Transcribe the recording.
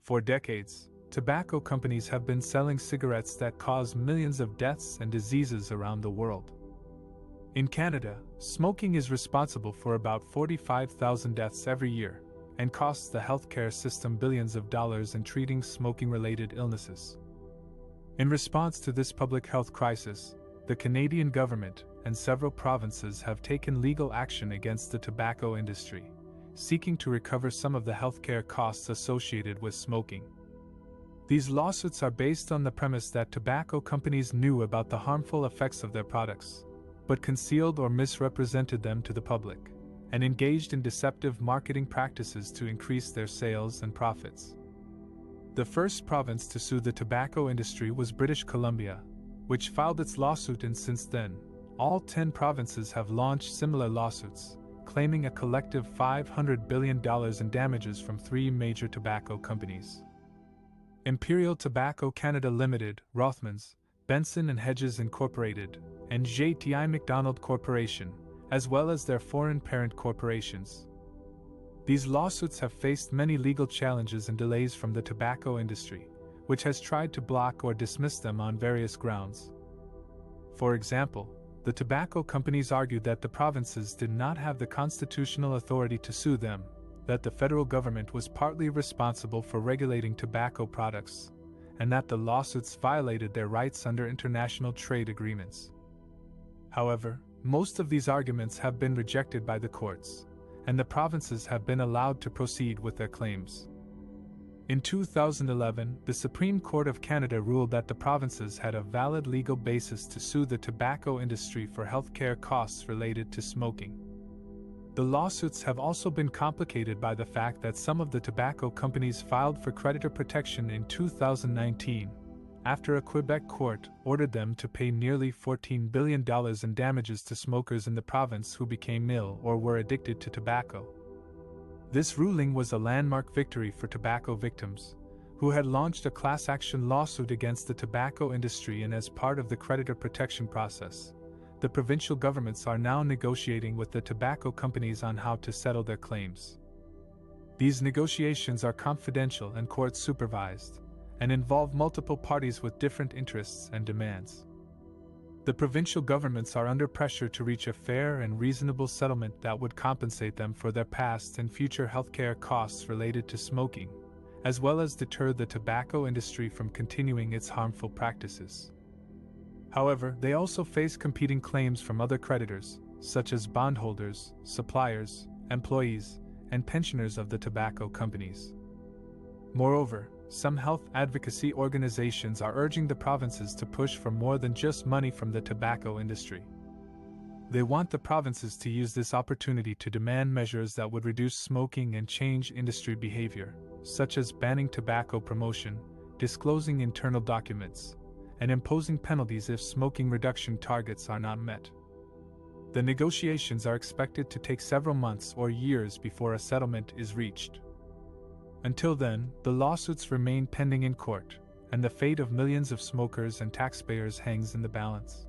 For decades, tobacco companies have been selling cigarettes that cause millions of deaths and diseases around the world. In Canada, smoking is responsible for about 45,000 deaths every year and costs the healthcare system billions of dollars in treating smoking-related illnesses. In response to this public health crisis, the Canadian government and several provinces have taken legal action against the tobacco industry, seeking to recover some of the healthcare costs associated with smoking. These lawsuits are based on the premise that tobacco companies knew about the harmful effects of their products, but concealed or misrepresented them to the public, and engaged in deceptive marketing practices to increase their sales and profits. The first province to sue the tobacco industry was British Columbia, which filed its lawsuit, and since then, all 10 provinces have launched similar lawsuits, claiming a collective $500 billion in damages from 3 major tobacco companies: Imperial Tobacco Canada Limited, Rothmans, Benson & Hedges Incorporated, and JTI McDonald Corporation, as well as their foreign parent corporations. These lawsuits have faced many legal challenges and delays from the tobacco industry, which has tried to block or dismiss them on various grounds. For example, the tobacco companies argued that the provinces did not have the constitutional authority to sue them, that the federal government was partly responsible for regulating tobacco products, and that the lawsuits violated their rights under international trade agreements. However, most of these arguments have been rejected by the courts, and the provinces have been allowed to proceed with their claims. In 2011, the Supreme Court of Canada ruled that the provinces had a valid legal basis to sue the tobacco industry for healthcare costs related to smoking. The lawsuits have also been complicated by the fact that some of the tobacco companies filed for creditor protection in 2019, after a Quebec court ordered them to pay nearly $14 billion in damages to smokers in the province who became ill or were addicted to tobacco. This ruling was a landmark victory for tobacco victims, who had launched a class action lawsuit against the tobacco industry, and as part of the creditor protection process, the provincial governments are now negotiating with the tobacco companies on how to settle their claims. These negotiations are confidential and court-supervised, and involve multiple parties with different interests and demands. The provincial governments are under pressure to reach a fair and reasonable settlement that would compensate them for their past and future healthcare costs related to smoking, as well as deter the tobacco industry from continuing its harmful practices. However, they also face competing claims from other creditors, such as bondholders, suppliers, employees, and pensioners of the tobacco companies. Moreover, some health advocacy organizations are urging the provinces to push for more than just money from the tobacco industry. They want the provinces to use this opportunity to demand measures that would reduce smoking and change industry behavior, such as banning tobacco promotion, disclosing internal documents, and imposing penalties if smoking reduction targets are not met. The negotiations are expected to take several months or years before a settlement is reached. Until then, the lawsuits remain pending in court, and the fate of millions of smokers and taxpayers hangs in the balance.